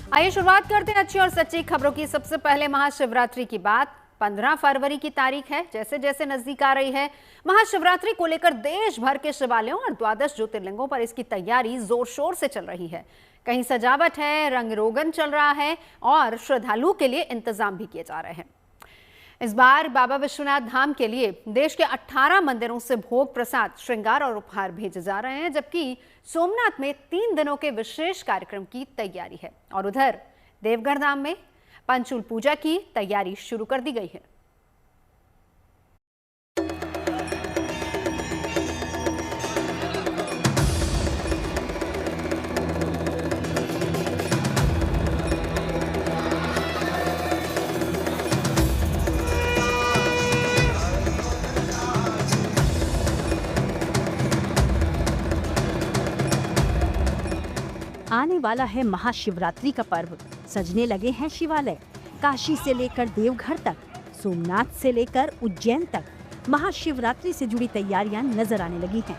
आइए शुरुआत करते हैं अच्छी और सच्ची खबरों की। सबसे पहले महाशिवरात्रि की बात। 15 फरवरी की तारीख है। जैसे जैसे नजदीक आ रही है महाशिवरात्रि को लेकर देश भर के शिवालयों और द्वादश ज्योतिर्लिंगों पर इसकी तैयारी जोर शोर से चल रही है। कहीं सजावट है, रंग रोगन चल रहा है और श्रद्धालुओं के लिए इंतजाम भी किए जा रहे हैं। इस बार बाबा विश्वनाथ धाम के लिए देश के 18 मंदिरों से भोग, प्रसाद, श्रृंगार और उपहार भेजे जा रहे हैं, जबकि सोमनाथ में 3 दिनों के विशेष कार्यक्रम की तैयारी है और उधर देवघर धाम में पंचूल पूजा की तैयारी शुरू कर दी गई है। आने वाला है महाशिवरात्रि का पर्व। सजने लगे हैं शिवालय। काशी से लेकर देवघर तक, सोमनाथ से लेकर उज्जैन तक महाशिवरात्रि से जुड़ी तैयारियां नजर आने लगी हैं।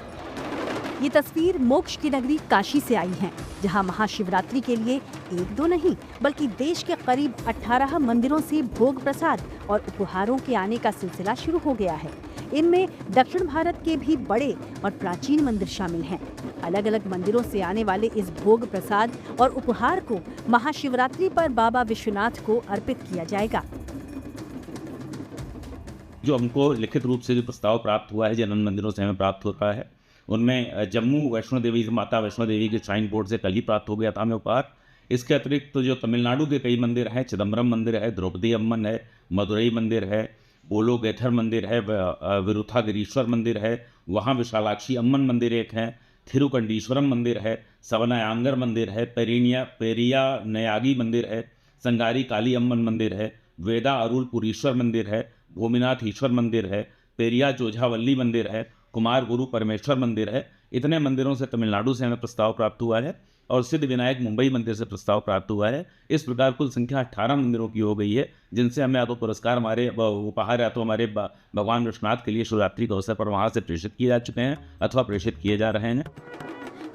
ये तस्वीर मोक्ष की नगरी काशी से आई है, जहां महाशिवरात्रि के लिए एक दो नहीं बल्कि देश के करीब 18 मंदिरों से भोग, प्रसाद और उपहारों के आने का सिलसिला शुरू हो गया है। इनमें दक्षिण भारत के भी बड़े और प्राचीन मंदिर शामिल हैं। अलग अलग मंदिरों से आने वाले इस भोग, प्रसाद और उपहार को महाशिवरात्रि पर बाबा विश्वनाथ को अर्पित किया जाएगा। जो हमको लिखित रूप से जो प्रस्ताव प्राप्त हुआ है, जिन मंदिरों से हमें प्राप्त होता है, उनमें जम्मू वैष्णो देवी, माता वैष्णो देवी के श्राइन बोर्ड से कल ही प्राप्त हो गया था हमें उपहार। इसके अतिरिक्त तो जो तमिलनाडु के कई मंदिर हैं, चिदम्बरम मंदिर है, द्रौपदी अम्मन है, मदुरई मंदिर है, बोलोगेथर मंदिर है, विरुथागिरीश्वर मंदिर है, वहाँ विशालाक्षी अम्मन मंदिर एक है, थिरुकंडीश्वरम मंदिर है, सवनायांगर मंदिर है, पेरिया नयागी मंदिर है, संगारी काली अम्मन मंदिर है, वेदा अरुलपुरीश्वर मंदिर है, भूमिनाथ ईश्वर मंदिर है, पेरिया जोझावल्ली मंदिर है, कुमार गुरु परमेश्वर मंदिर है। इतने मंदिरों से तमिलनाडु से हमें प्रस्ताव प्राप्त हुआ है और सिद्ध विनायक मुंबई मंदिर से प्रस्ताव प्राप्त हुआ है। इस प्रकार कुल संख्या 18 मंदिरों की हो गई है, जिनसे हमें या तो पुरस्कार, हमारे उपहार या तो हमारे भगवान विश्वनाथ के लिए शिवरात्रि के अवसर पर वहां से प्रेषित किए जा चुके हैं अथवा प्रेषित किए जा रहे हैं।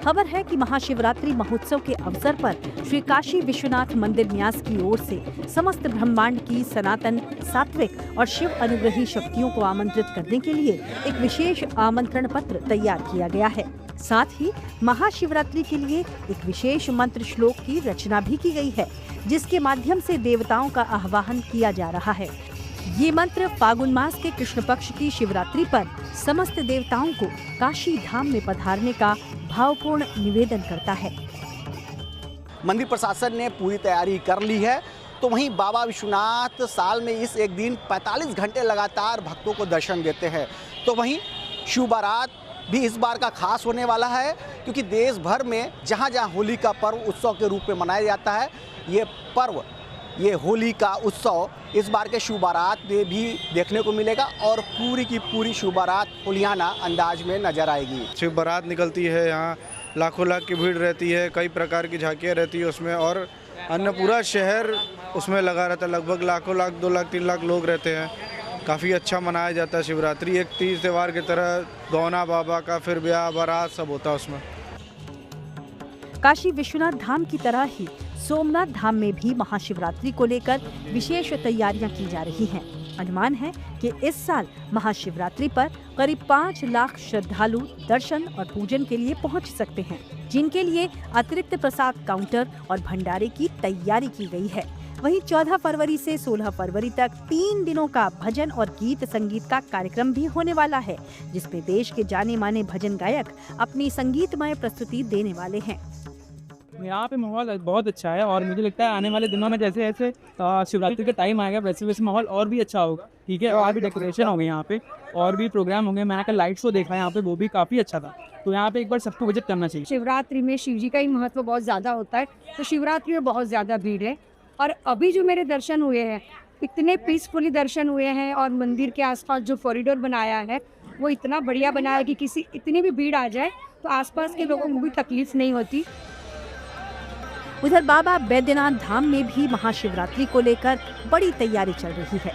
खबर है कि महाशिवरात्रि महोत्सव के अवसर पर श्री काशी विश्वनाथ मंदिर न्यास की ओर से समस्त ब्रह्मांड की सनातन, सात्विक और शिव अनुग्रही शक्तियों को आमंत्रित करने के लिए एक विशेष आमंत्रण पत्र तैयार किया गया है। साथ ही महाशिवरात्रि के लिए एक विशेष मंत्र श्लोक की रचना भी की गई है, जिसके माध्यम से देवताओं का आह्वान किया जा रहा है। ये मंत्र फागुन मास के कृष्ण पक्ष की शिवरात्रि पर समस्त देवताओं को काशी धाम में पधारने का भावपूर्ण निवेदन करता है। मंदिर प्रशासन ने पूरी तैयारी कर ली है, तो वहीं बाबा विश्वनाथ साल में इस एक दिन 45 घंटे लगातार भक्तों को दर्शन देते हैं। तो वहीं शिव बारात भी इस बार का खास होने वाला है, क्योंकि देश भर में जहां जहां होली का पर्व उत्सव के रूप में मनाया जाता है, ये पर्व, ये होली का उत्सव इस बार के शिव बारात में भी देखने को मिलेगा और पूरी की पूरी शिव बारात होलियाना अंदाज में नजर आएगी। शिव बारात निकलती है, यहाँ लाखों लाख की भीड़ रहती है, कई प्रकार की झांकियाँ रहती है उसमें, और अन्य पूरा शहर उसमें लगा रहता है। लगभग लाखों लाख, 2 लाख 3 लाख लोग रहते हैं। काफ़ी अच्छा मनाया जाता है शिवरात्रि, एक तीज त्यौहार की तरह। गौना बाबा का फिर ब्याह बारात सब होता है उसमें। काशी विश्वनाथ धाम की तरह ही सोमनाथ धाम में भी महाशिवरात्रि को लेकर विशेष तैयारियां की जा रही हैं। अनुमान है कि इस साल महाशिवरात्रि पर करीब 5 लाख श्रद्धालु दर्शन और पूजन के लिए पहुंच सकते हैं, जिनके लिए अतिरिक्त प्रसाद काउंटर और भंडारे की तैयारी की गई है। वहीं 14 फरवरी से 16 फरवरी तक 3 दिनों का भजन और गीत संगीत का कार्यक्रम भी होने वाला है, जिसमें देश के जाने माने भजन गायक अपनी संगीतमय प्रस्तुति देने वाले हैं। यहाँ पे माहौल बहुत अच्छा है और मुझे लगता है आने वाले दिनों में जैसे जैसे शिवरात्रि का टाइम आएगा वैसे वैसे माहौल और भी अच्छा होगा। ठीक है, और भी डेकोरेशन हो गए यहाँ पे, और भी प्रोग्राम होंगे। मैंने कल लाइट शो देखा है यहाँ पे, वो भी काफ़ी अच्छा था। तो यहाँ पे एक बार सबको विजिट करना चाहिए। शिवरात्रि में शिव जी का ही महत्व बहुत ज़्यादा होता है, तो शिवरात्रि में बहुत ज़्यादा भीड़ है। और अभी जो मेरे दर्शन हुए हैं, इतने पीसफुली दर्शन हुए हैं, और मंदिर के आसपास जो कॉरिडोर बनाया है वो इतना बढ़िया बनाया है कि किसी इतनी भी भीड़ आ जाए तो आसपास के लोगों को भी तकलीफ नहीं होती। उधर बाबा बैद्यनाथ धाम में भी महाशिवरात्रि को लेकर बड़ी तैयारी चल रही है।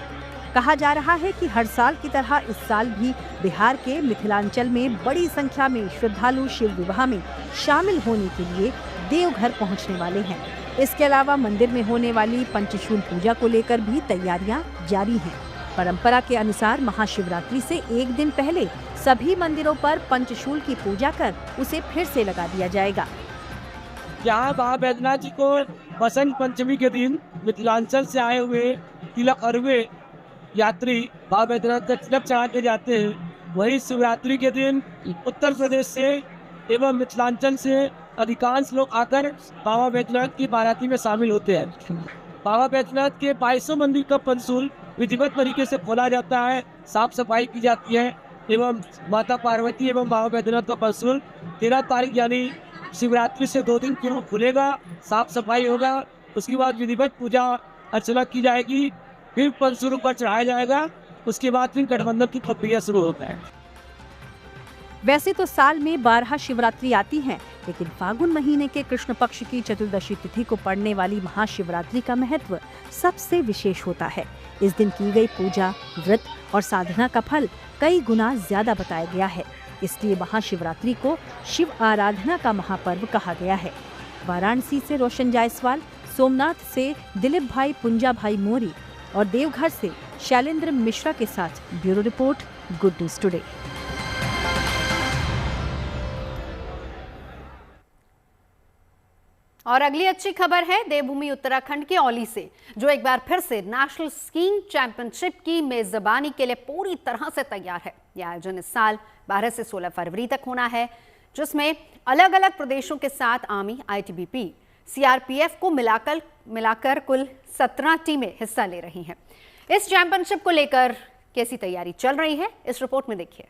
कहा जा रहा है कि हर साल की तरह इस साल भी बिहार के मिथिलांचल में बड़ी संख्या में श्रद्धालु शिव विवाह में शामिल होने के लिए देवघर पहुंचने वाले हैं। इसके अलावा मंदिर में होने वाली पंचशूल पूजा को लेकर भी तैयारियां जारी हैं। परंपरा के अनुसार महाशिवरात्रि से एक दिन पहले सभी मंदिरों पर पंचशूल की पूजा कर उसे फिर से लगा दिया जाएगा। यहाँ बाबा बैद्यनाथ जी को बसंत पंचमी के दिन मिथिलांचल से आए हुए तिलक अरवे यात्री बाबा बैद्यनाथ का तिलक चढ़ाते जाते हैं। वही शिवरात्रि के दिन उत्तर प्रदेश से एवं मिथिलांचल से अधिकांश लोग आकर बाबा बैद्यनाथ की बाराती में शामिल होते हैं। बाबा बैद्यनाथ के 2200 मंदिर का पंचशूल विधिवत तरीके से खोला जाता है, साफ सफाई की जाती है एवं माता पार्वती एवं बाबा बैद्यनाथ का पंचशूल 13 तारीख यानी शिवरात्रि से 2 दिन पूर्व खुलेगा, साफ सफाई होगा। उसके बाद विधिवत पूजा अर्चना की जाएगी, फिर पंचशूल पर चढ़ाया जाएगा। उसके बाद फिर गठबंधन की प्रक्रिया शुरू होता है। वैसे तो साल में 12 शिवरात्रि आती हैं, लेकिन फागुन महीने के कृष्ण पक्ष की चतुर्दशी तिथि को पड़ने वाली महाशिवरात्रि का महत्व सबसे विशेष होता है। इस दिन की गई पूजा, व्रत और साधना का फल कई गुना ज्यादा बताया गया है। इसलिए महाशिवरात्रि को शिव आराधना का महापर्व कहा गया है। वाराणसी से रोशन जायसवाल, सोमनाथ से दिलीप भाई पुंजा भाई मोरी और देवघर से शैलेंद्र मिश्रा के साथ bureau report, good news today. और अगली अच्छी खबर है देवभूमि उत्तराखंड के औली से, जो एक बार फिर से नेशनल स्कीइंग चैंपियनशिप की मेजबानी के लिए पूरी तरह से तैयार है। यह आयोजन इस साल 12 से 16 फरवरी तक होना है, जिसमें अलग अलग प्रदेशों के साथ आर्मी, आईटीबीपी, सीआरपीएफ को मिलाकर कुल 17 टीमें हिस्सा ले रही हैं। इस चैंपियनशिप को लेकर कैसी तैयारी चल रही है, इस रिपोर्ट में देखिए।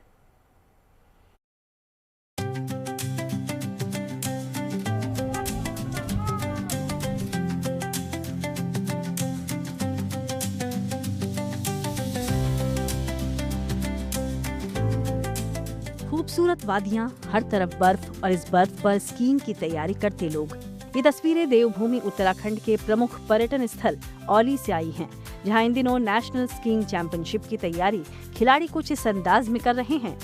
खूबसूरत वादियां, हर तरफ बर्फ और इस बर्फ पर स्कीइंग की तैयारी करते लोग। ये तस्वीरें देवभूमि उत्तराखंड के प्रमुख पर्यटन स्थल औली से आई हैं, जहां इन दिनों नेशनल स्कीइंग चैंपियनशिप की तैयारी खिलाड़ी कुछ इस अंदाज में कर रहे हैं।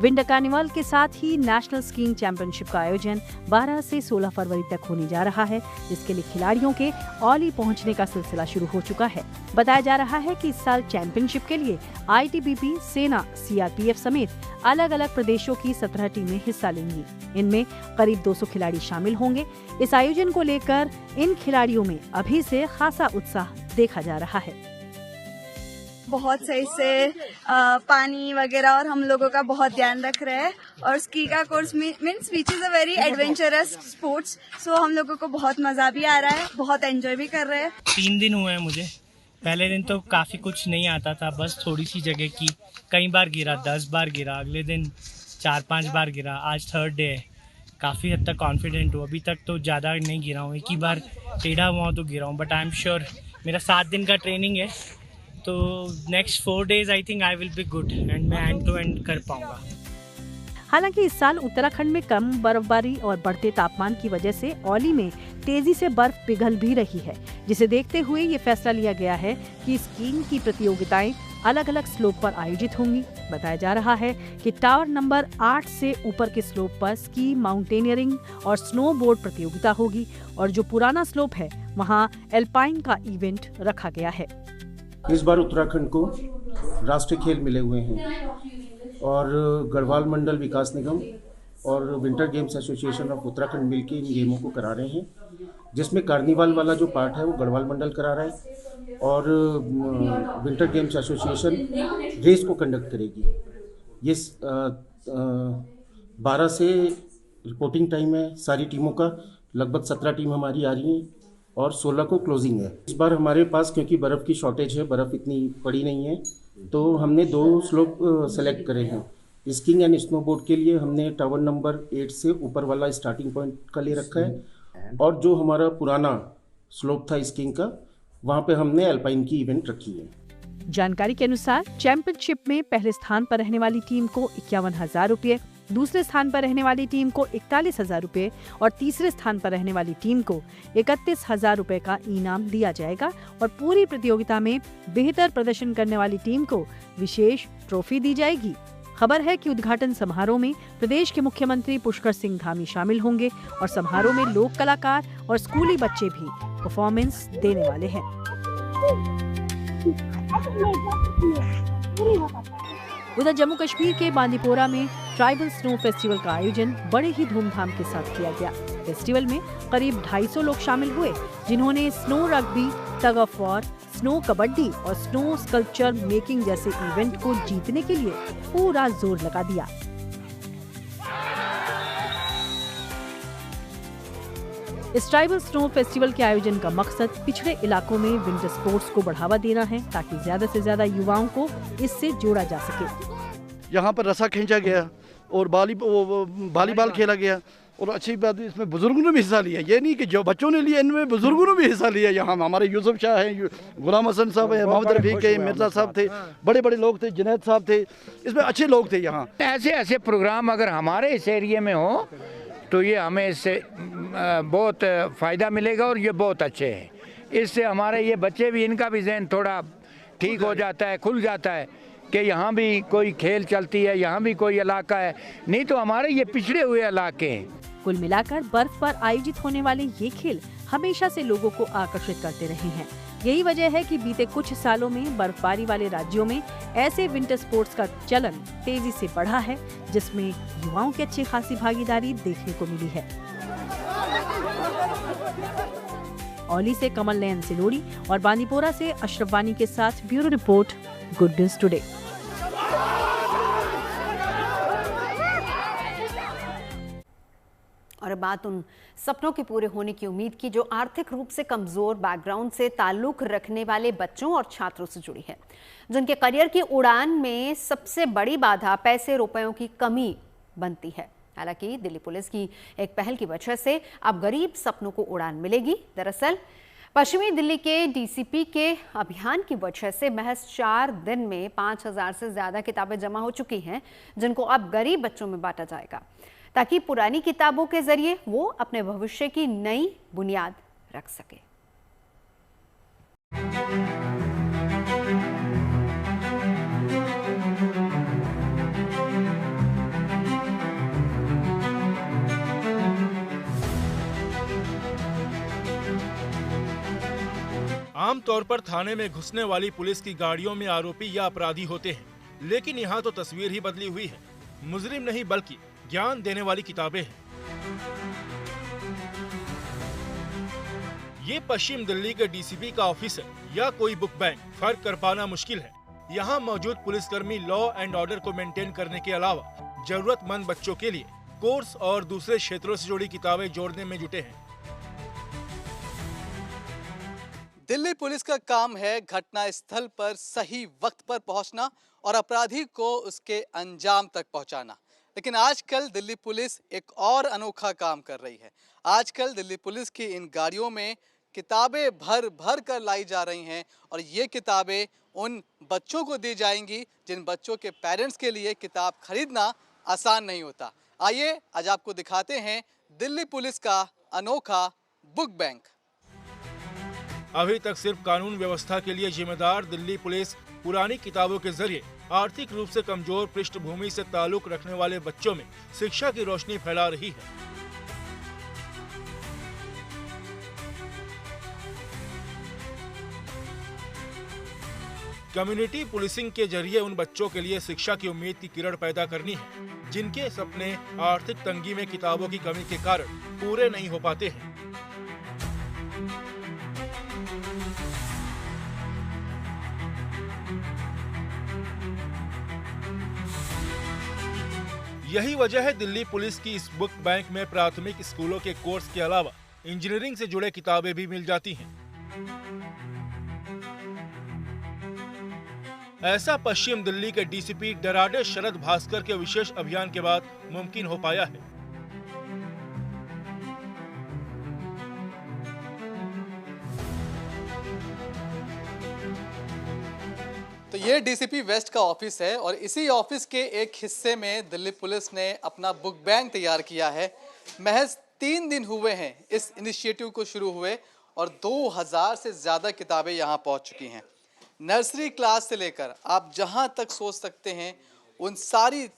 विंटर कार्निवल के साथ ही नेशनल स्कीइंग चैंपियनशिप का आयोजन 12 से 16 फरवरी तक होने जा रहा है, जिसके लिए खिलाड़ियों के औली पहुंचने का सिलसिला शुरू हो चुका है। बताया जा रहा है कि इस साल चैंपियनशिप के लिए आईटीबीपी, सेना, सीआरपीएफ समेत अलग अलग प्रदेशों की 17 टीमें हिस्सा लेंगी। इनमें करीब 200 खिलाड़ी शामिल होंगे। इस आयोजन को लेकर इन खिलाड़ियों में अभी से खासा उत्साह देखा जा रहा है। बहुत सही से पानी वगैरह और हम लोगों का बहुत ध्यान रख रहे हैं। और स्की का course means which is a very adventurous sports, so हम लोगों को बहुत मजा भी आ रहा है, बहुत एंजॉय भी कर रहे हैं। 3 दिन हुए हैं मुझे। पहले दिन तो काफी कुछ नहीं आता था, बस थोड़ी सी जगह की, कई बार गिरा, 10 बार गिरा, अगले दिन 4-5 बार गिरा। आज 3rd डे है, काफ़ी हद तक कॉन्फिडेंट हूँ। अभी तक तो ज़्यादा नहीं गिरा हूँ, एक ही बार टेढ़ा हुआ हूँ तो गिरा हूँ, बट आई एम श्योर मेरा 7 दिन का ट्रेनिंग है, तो next 4 days I think I will be good and मैं एंड टू एंड कर पाऊंगा। हालांकि इस साल उत्तराखंड में कम बर्फबारी और बढ़ते तापमान की वजह से औली में तेजी से बर्फ पिघल भी रही है, जिसे देखते हुए ये फैसला लिया गया है कि स्कीइंग की प्रतियोगिताएं अलग अलग स्लोप पर आयोजित होंगी। बताया जा रहा है कि टावर नंबर 8 से ऊपर के स्लोप पर स्की, माउंटेनियरिंग और स्नोबोर्ड प्रतियोगिता होगी, और जो पुराना स्लोप है वहां एल्पाइन का इवेंट रखा गया है। इस बार उत्तराखंड को राष्ट्रीय खेल मिले हुए हैं और गढ़वाल मंडल विकास निगम और winter games association of Uttarakhand मिलकर इन गेमों को करा रहे हैं, जिसमें कार्निवाल वाला जो पार्ट है वो गढ़वाल मंडल करा रहा है और विंटर गेम्स एसोसिएशन रेस को कंडक्ट करेगी। ये 12 से रिपोर्टिंग टाइम है सारी टीमों का, लगभग 17 टीम हमारी आ रही हैं और 16 को क्लोजिंग है। इस बार हमारे पास क्योंकि बर्फ़ की शॉर्टेज है, बर्फ़ इतनी पड़ी नहीं है, तो हमने 2 स्लोप सेलेक्ट करे हैं। स्कीइंग एंड स्नोबोर्ड के लिए हमने टावर नंबर 8 से ऊपर वाला स्टार्टिंग पॉइंट का ले रखा है, और जो हमारा पुराना स्लोप था स्कीइंग का, वहाँ पे हमने अल्पाइन की इवेंट रखी है। जानकारी के अनुसार चैंपियनशिप में पहले स्थान पर रहने वाली टीम को 51,000 रुपये, दूसरे स्थान पर रहने वाली टीम को 41,000 रुपये और तीसरे स्थान पर रहने वाली टीम को 31,000 रुपये का इनाम दिया जाएगा, और पूरी प्रतियोगिता में बेहतर प्रदर्शन करने वाली टीम को विशेष ट्रॉफी दी जाएगी। खबर है कि उद्घाटन समारोह में प्रदेश के मुख्यमंत्री पुष्कर सिंह धामी शामिल होंगे और समारोह में लोक कलाकार और स्कूली बच्चे भी परफॉर्मेंस देने वाले हैं। उधर जम्मू कश्मीर के बांदीपोरा में ट्राइबल स्नो फेस्टिवल का आयोजन बड़े ही धूमधाम के साथ किया गया। फेस्टिवल में करीब 250 लोग शामिल हुए, जिन्होंने snow rugby, tug of war, snow kabaddi और स्नो स्कल्पचर मेकिंग जैसे इवेंट को जीतने के लिए पूरा जोर लगा दिया। इस ट्राइबल स्नो फेस्टिवल के आयोजन का मकसद पिछड़े इलाकों में विंटर स्पोर्ट्स को बढ़ावा देना है, ताकि ज्यादा से ज्यादा युवाओं को इससे जोड़ा जा सके। यहाँ पर रस्सा खींचा गया और वॉलीबॉल खेला गया, और अच्छी बात इसमें बुजुर्गों ने भी हिस्सा लिया। ये नहीं कि जो बच्चों ने लिया, इनमें बुजुर्गों ने भी हिस्सा लिया। यहाँ हमारे यूसुफ शाह हैं, गुलाम हसन साहब हैं, मोहम्मद रफीक है, मिर्जा साहब थे, बड़े बड़े लोग थे, जुनैद साहब थे, इसमें अच्छे लोग थे। यहाँ ऐसे ऐसे प्रोग्राम अगर हमारे इस एरिया में हो तो ये हमें इससे बहुत फ़ायदा मिलेगा और ये बहुत अच्छे हैं। इससे हमारे ये बच्चे भी, इनका भी जहन थोड़ा ठीक हो जाता है, खुल जाता है कि यहाँ भी कोई खेल चलती है, यहाँ भी कोई इलाका है, नहीं तो हमारे ये पिछड़े हुए इलाके हैं। कुल मिलाकर बर्फ पर आयोजित होने वाले ये खेल हमेशा से लोगों को आकर्षित करते रहे हैं। यही वजह है कि बीते कुछ सालों में बर्फबारी वाले राज्यों में ऐसे विंटर स्पोर्ट्स का चलन तेजी से बढ़ा है, जिसमें युवाओं की अच्छी खासी भागीदारी देखने को मिली है। औली से कमल नयन सिलोड़ी और बांदीपोरा से अशरफ वानी के साथ bureau report, good news today. और बात उन सपनों के पूरे होने की उम्मीद की जो आर्थिक रूप से कमजोर बैकग्राउंड से ताल्लुक रखने वाले बच्चों और छात्रों से जुड़ी है, जिनके करियर की उड़ान में सबसे बड़ी बाधा पैसे रुपयों की कमी बनती है। हालांकि दिल्ली पुलिस की एक पहल की वजह से अब गरीब सपनों को उड़ान मिलेगी। दरअसल पश्चिमी दिल्ली के डीसीपी के अभियान की वजह से महज 4 दिन में 5000 से ज्यादा किताबें जमा हो चुकी हैं, जिनको अब गरीब बच्चों में बांटा जाएगा, ताकि पुरानी किताबों के जरिए वो अपने भविष्य की नई बुनियाद रख सके। आमतौर पर थाने में घुसने वाली पुलिस की गाड़ियों में आरोपी या अपराधी होते हैं, लेकिन यहाँ तो तस्वीर ही बदली हुई है। मुजरिम नहीं बल्कि ज्ञान देने वाली किताबें हैं। ये पश्चिम दिल्ली के डीसीपी का ऑफिस है या कोई बुक बैंक, फर्क कर पाना मुश्किल है। यहाँ मौजूद पुलिसकर्मी लॉ एंड ऑर्डर को मेंटेन करने के अलावा जरूरतमंद बच्चों के लिए कोर्स और दूसरे क्षेत्रों से जुड़ी किताबें जोड़ने में जुटे हैं। दिल्ली पुलिस का काम है घटना स्थल पर सही वक्त पर पहुंचना और अपराधी को उसके अंजाम तक पहुंचाना। लेकिन आजकल दिल्ली पुलिस एक और अनोखा काम कर रही है। आजकल दिल्ली पुलिस की इन गाड़ियों में किताबें भर भर कर लाई जा रही हैं और ये किताबें उन बच्चों को दी जाएंगी जिन बच्चों के पेरेंट्स के लिए किताब खरीदना आसान नहीं होता। आइए आज आपको दिखाते हैं दिल्ली पुलिस का अनोखा बुक बैंक। अभी तक सिर्फ कानून व्यवस्था के लिए जिम्मेदार दिल्ली पुलिस पुरानी किताबों के जरिए आर्थिक रूप से कमजोर पृष्ठभूमि से ताल्लुक रखने वाले बच्चों में शिक्षा की रोशनी फैला रही है। कम्युनिटी पुलिसिंग के जरिए उन बच्चों के लिए शिक्षा की उम्मीद की किरण पैदा करनी है, जिनके सपने आर्थिक तंगी में किताबों की कमी के कारण पूरे नहीं हो पाते हैं। यही वजह है दिल्ली पुलिस की इस बुक बैंक में प्राथमिक स्कूलों के कोर्स के अलावा इंजीनियरिंग से जुड़े किताबें भी मिल जाती हैं। ऐसा पश्चिम दिल्ली के डीसीपी डराडे शरद भास्कर के विशेष अभियान के बाद मुमकिन हो पाया है। तो ये डीसीपी वेस्ट का ऑफिस है और इसी ऑफिस के एक हिस्से में दिल्ली पुलिस ने अपना बुक बैंक तैयार किया है। महज 3 दिन हुए हैं इस इनिशिएटिव को शुरू हुए और 2000 से ज़्यादा किताबें यहाँ पहुँच चुकी हैं। नर्सरी क्लास से लेकर आप जहाँ तक सोच सकते हैं उन सारी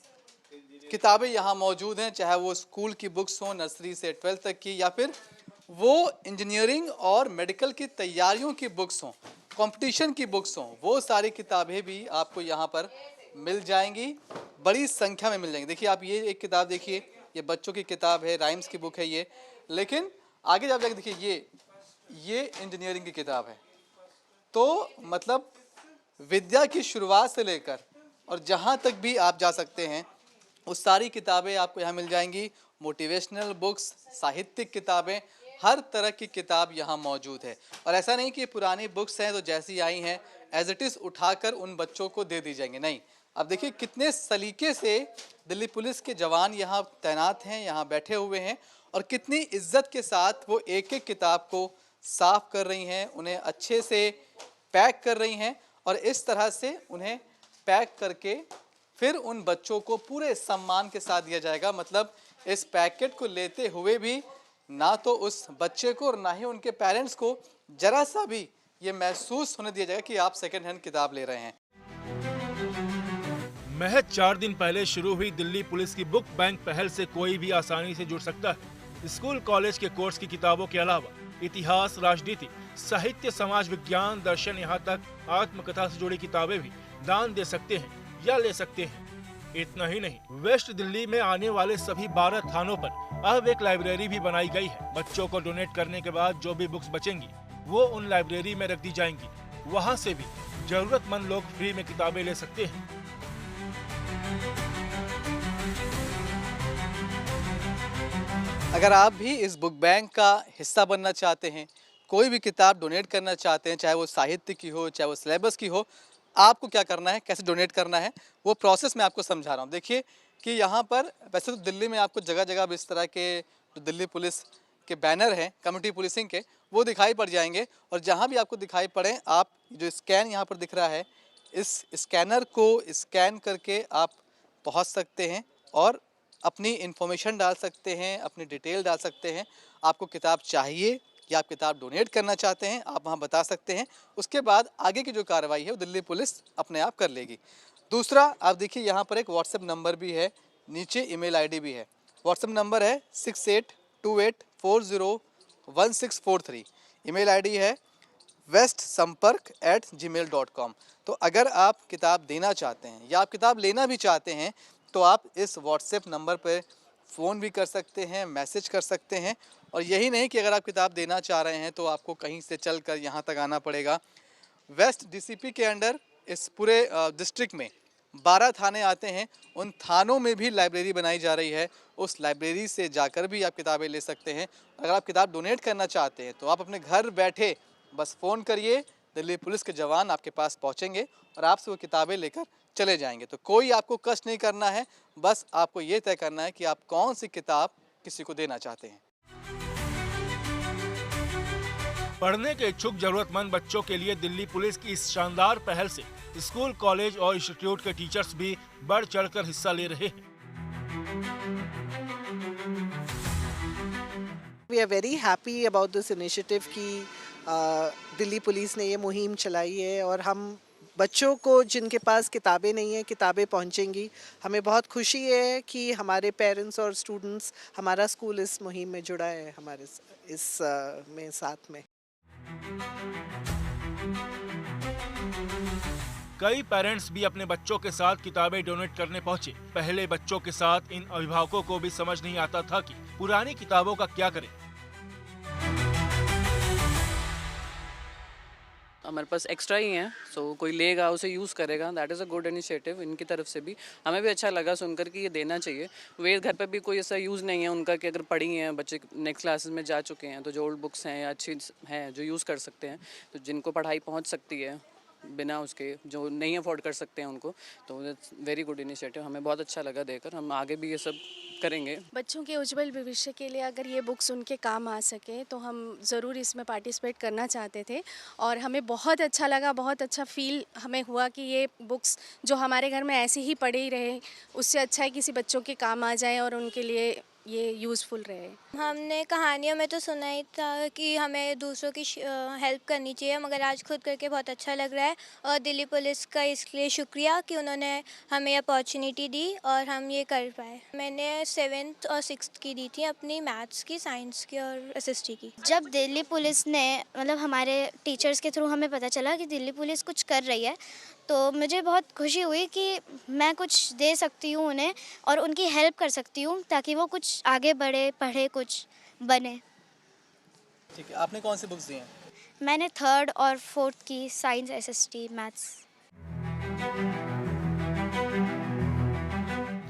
किताबें यहाँ मौजूद हैं, चाहे वो स्कूल की बुक्स हों नर्सरी से 12th तक की, या फिर वो इंजीनियरिंग और मेडिकल की तैयारियों की बुक्स हों, कंपटीशन की बुक्स हों, वो सारी किताबें भी आपको यहाँ पर मिल जाएंगी, बड़ी संख्या में मिल जाएंगी। देखिए आप ये एक किताब देखिए, ये बच्चों की किताब है, राइम्स की बुक है ये। लेकिन आगे जब जाके देखिए ये इंजीनियरिंग की किताब है। तो मतलब विद्या की शुरुआत से लेकर और जहाँ तक भी आप जा सकते हैं उस सारी किताबें आपको यहाँ मिल जाएंगी। मोटिवेशनल बुक्स, साहित्यिक किताबें, हर तरह की किताब यहाँ मौजूद है। और ऐसा नहीं कि पुरानी बुक्स हैं तो जैसी आई हैं एज इट इज़ उठाकर उन बच्चों को दे दी जाएंगे, नहीं। अब देखिए कितने सलीके से दिल्ली पुलिस के जवान यहाँ तैनात हैं, यहाँ बैठे हुए हैं, और कितनी इज्जत के साथ वो एक एक किताब को साफ कर रही हैं, उन्हें अच्छे से पैक कर रही हैं, और इस तरह से उन्हें पैक करके फिर उन बच्चों को पूरे सम्मान के साथ दिया जाएगा। मतलब इस पैकेट को लेते हुए भी ना तो उस बच्चे को और ना ही उनके पेरेंट्स को जरा सा भी ये महसूस होने दिया जाएगा कि आप सेकेंड हैंड किताब ले रहे हैं। महज 4 दिन पहले शुरू हुई दिल्ली पुलिस की बुक बैंक पहल से कोई भी आसानी से जुड़ सकता है। स्कूल कॉलेज के कोर्स की किताबों के अलावा इतिहास, राजनीति, साहित्य, समाज विज्ञान, दर्शन, यहाँ तक आत्मकथा से जुड़ी किताबें भी दान दे सकते हैं या ले सकते हैं। इतना ही नहीं, वेस्ट दिल्ली में आने वाले सभी 12 थानों पर अब एक लाइब्रेरी भी बनाई गई है। बच्चों को डोनेट करने के बाद जो भी बुक्स बचेंगी वो उन लाइब्रेरी में रख दी जाएंगी। वहाँ से भी जरूरतमंद लोग फ्री में किताबें ले सकते हैं। अगर आप भी इस बुक बैंक का हिस्सा बनना चाहते हैं, कोई भी किताब डोनेट करना चाहते हैं, चाहे वो साहित्य की हो, चाहे वो सिलेबस की हो, आपको क्या करना है, कैसे डोनेट करना है, वो प्रोसेस मैं आपको समझा रहा हूँ। देखिए कि यहाँ पर वैसे तो दिल्ली में आपको जगह जगह इस तरह के जो दिल्ली पुलिस के बैनर हैं कम्युनिटी पुलिसिंग के, वो दिखाई पड़ जाएंगे। और जहाँ भी आपको दिखाई पड़े, आप जो स्कैन यहाँ पर दिख रहा है, इस स्कैनर को स्कैन करके आप पहुँच सकते हैं और अपनी इन्फॉर्मेशन डाल सकते हैं, अपनी डिटेल डाल सकते हैं। आपको किताब चाहिए या आप किताब डोनेट करना चाहते हैं, आप वहाँ बता सकते हैं। उसके बाद आगे की जो कार्रवाई है वो दिल्ली पुलिस अपने आप कर लेगी। दूसरा, आप देखिए यहाँ पर एक व्हाट्सएप नंबर भी है, नीचे ईमेल आईडी भी है। व्हाट्सएप नंबर है 6828401643। ईमेल आईडी है westsampark@gmail.com। तो अगर आप किताब देना चाहते हैं या आप किताब लेना भी चाहते हैं तो आप इस व्हाट्सएप नंबर पर फ़ोन भी कर सकते हैं, मैसेज कर सकते हैं। और यही नहीं कि अगर आप किताब देना चाह रहे हैं तो आपको कहीं से चलकर यहाँ तक आना पड़ेगा। वेस्ट डीसीपी के अंडर इस पूरे डिस्ट्रिक्ट में 12 थाने आते हैं, उन थानों में भी लाइब्रेरी बनाई जा रही है। उस लाइब्रेरी से जाकर भी आप किताबें ले सकते हैं। अगर आप किताब डोनेट करना चाहते हैं तो आप अपने घर बैठे बस फ़ोन करिए, दिल्ली पुलिस के जवान आपके पास पहुँचेंगे और आपसे वो किताबें लेकर चले जाएंगे। तो कोई आपको कष्ट नहीं करना है, बस आपको ये तय करना है कि आप कौन सी किताब किसी को देना चाहते हैं। पढ़ने के इच्छुक जरूरतमंद बच्चों के लिए दिल्ली पुलिस की इस शानदार पहल से स्कूल, कॉलेज और इंस्टीट्यूट के टीचर्स भी बढ़ चढ़कर हिस्सा ले रहे हैं। We are very happy about this initiative कि दिल्ली पुलिस ने ये मुहिम चलाई है और हम बच्चों को जिनके पास किताबें नहीं हैं किताबें पहुंचेंगी। हमें बहुत खुशी है कि हमारे पेरेंट्स और स्टूडेंट्स, हमारा स्कूल इस मुहिम में जुड़ा है हमारे इस में साथ में। कई पेरेंट्स भी अपने बच्चों के साथ किताबें डोनेट करने पहुंचे। पहले बच्चों के साथ इन अभिभावकों को भी समझ नहीं आता था कि पुरानी किताबों का क्या करें। हमारे पास एक्स्ट्रा ही हैं, सो कोई लेगा उसे यूज़ करेगा। That is a good initiative इनकी तरफ से भी। हमें भी अच्छा लगा सुनकर कि ये देना चाहिए। वे घर पे भी कोई ऐसा यूज़ नहीं है उनका कि अगर पढ़ी हैं बच्चे नेक्स्ट क्लासेस में जा चुके हैं तो जो ओल्ड बुक्स हैं या अच्छी हैं जो यूज़ कर सकते हैं, तो जिनको पढ़ाई पहुँच सकती है बिना उसके, जो नहीं अफोर्ड कर सकते हैं उनको, तो इट्स वेरी गुड इनिशिएटिव। हमें बहुत अच्छा लगा देकर। हम आगे भी ये सब करेंगे। बच्चों के उज्जवल भविष्य के लिए अगर ये बुक्स उनके काम आ सके तो हम ज़रूर इसमें पार्टिसिपेट करना चाहते थे और हमें बहुत अच्छा लगा, बहुत अच्छा फील हमें हुआ कि ये बुक्स जो हमारे घर में ऐसे ही पड़े ही रहे, उससे अच्छा है किसी बच्चों के काम आ जाए और उनके लिए ये यूज़फुल रहे। हमने कहानियों में तो सुना ही था कि हमें दूसरों की हेल्प करनी चाहिए, मगर आज खुद करके बहुत अच्छा लग रहा है और दिल्ली पुलिस का इसलिए शुक्रिया कि उन्होंने हमें अपॉर्चुनिटी दी और हम ये कर पाए। मैंने 7th और 6th की दी थी अपनी, मैथ्स की, साइंस की और SST की। जब दिल्ली पुलिस ने मतलब हमारे टीचर्स के थ्रू हमें पता चला कि दिल्ली पुलिस कुछ कर रही है, तो मुझे बहुत खुशी हुई कि मैं कुछ दे सकती हूँ उन्हें और उनकी हेल्प कर सकती हूँ ताकि वो कुछ आगे बढ़े, पढ़े, कुछ बने। ठीक है, आपने कौन सी बुक्स दी हैं? मैंने 3rd और 4th की, साइंस, SST, मैथ्स।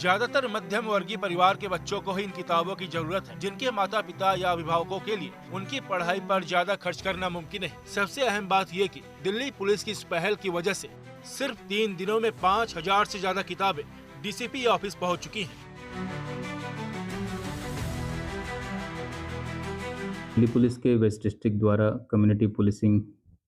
ज्यादातर मध्यम वर्गीय परिवार के बच्चों को ही इन किताबों की जरूरत है, जिनके माता पिता या अभिभावकों के लिए उनकी पढ़ाई पर ज्यादा खर्च करना मुमकिन है। सबसे अहम बात ये कि दिल्ली पुलिस की इस पहल की वजह से सिर्फ 3 दिनों में 5000 से ज्यादा किताबें DCP ऑफिस पहुंच चुकी हैं। दिल्ली पुलिस के वेस्ट डिस्ट्रिक्ट द्वारा कम्युनिटी पुलिसिंग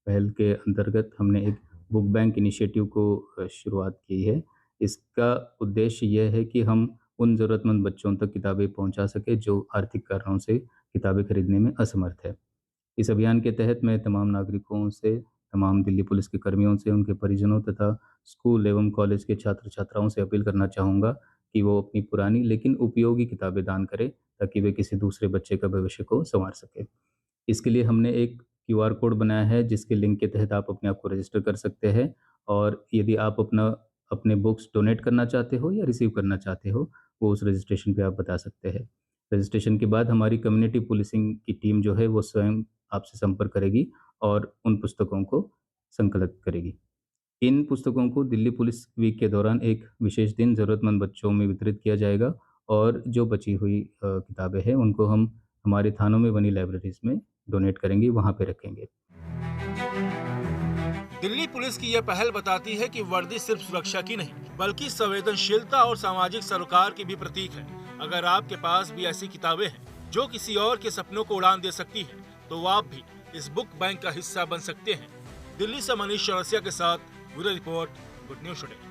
पहल के अंतर्गत हमने एक बुक बैंक इनिशिएटिव को शुरुआत की है। इसका उद्देश्य यह है कि हम उन ज़रूरतमंद बच्चों तक किताबें पहुंचा सके जो आर्थिक कारणों से किताबें खरीदने में असमर्थ है। इस अभियान के तहत मैं तमाम नागरिकों से, तमाम दिल्ली पुलिस के कर्मियों से, उनके परिजनों तथा स्कूल एवं कॉलेज के छात्र छात्राओं से अपील करना चाहूँगा कि वो अपनी पुरानी लेकिन उपयोगी किताबें दान करें ताकि वे किसी दूसरे बच्चे का भविष्य को संवार सके। इसके लिए हमने एक QR कोड बनाया है जिसके लिंक के तहत आप अपने आप को रजिस्टर कर सकते हैं और यदि आप अपने बुक्स डोनेट करना चाहते हो या रिसीव करना चाहते हो, वो उस रजिस्ट्रेशन पे आप बता सकते हैं। रजिस्ट्रेशन के बाद हमारी कम्युनिटी पुलिसिंग की टीम जो है वो स्वयं आपसे संपर्क करेगी और उन पुस्तकों को संकलित करेगी। इन पुस्तकों को दिल्ली पुलिस वीक के दौरान एक विशेष दिन ज़रूरतमंद बच्चों में वितरित किया जाएगा और जो बची हुई किताबें हैं उनको हम हमारे थानों में बनी लाइब्रेरीज में डोनेट करेंगे, वहाँ पे रखेंगे। दिल्ली पुलिस की यह पहल बताती है कि वर्दी सिर्फ सुरक्षा की नहीं बल्कि संवेदनशीलता और सामाजिक सरोकार की भी प्रतीक है। अगर आपके पास भी ऐसी किताबें हैं जो किसी और के सपनों को उड़ान दे सकती है, तो आप भी इस बुक बैंक का हिस्सा बन सकते हैं। दिल्ली से मनीष चौरसिया के साथ bureau report, good news today.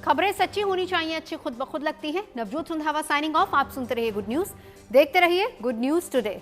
खबरें सच्ची होनी चाहिए, अच्छी खुद ब खुद लगती हैं। Navjot Sundhawa signing off. आप सुनते रहिए गुड न्यूज, देखते रहिए गुड न्यूज टुडे।